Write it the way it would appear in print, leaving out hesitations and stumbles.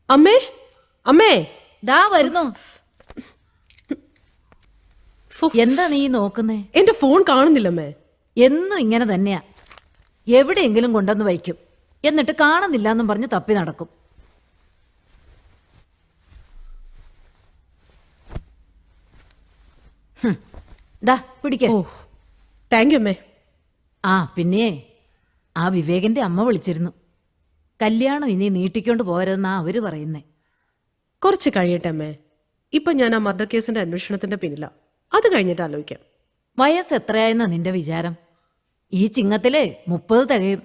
അമ്മേ അമ്മേ ദാ വരുന്നു. എന്താ നീ നോക്കുന്നേ? എന്റെ ഫോൺ കാണുന്നില്ലമ്മേ. എന്നും ഇങ്ങനെ തന്നെയാ. എവിടെയെങ്കിലും കൊണ്ടുവന്ന് വയ്ക്കും, എന്നിട്ട് കാണുന്നില്ല എന്നും പറഞ്ഞ് തപ്പി നടക്കും. ദാ പിടിക്കേ. ഓ താങ്ക് യു അമ്മേ. ആ പിന്നെ ആ വിവേകന്റെ അമ്മ വിളിച്ചിരുന്നു. കല്യാണം ഇനി നീട്ടിക്കൊണ്ട് പോരെന്നാ അവര് പറയുന്നേ. കുറച്ച് കഴിയട്ടെ അമ്മേ. ഇപ്പൊ ഞാൻ ആ മർഡർ കേസിന്റെ അന്വേഷണത്തിന്റെ പിന്നിലാ. അത് കഴിഞ്ഞിട്ട് ആലോചിക്കാം. വയസ്സ് എത്രയായെന്നാ നിന്റെ വിചാരം? ഈ ചിങ്ങത്തിലെ 30 തികയും.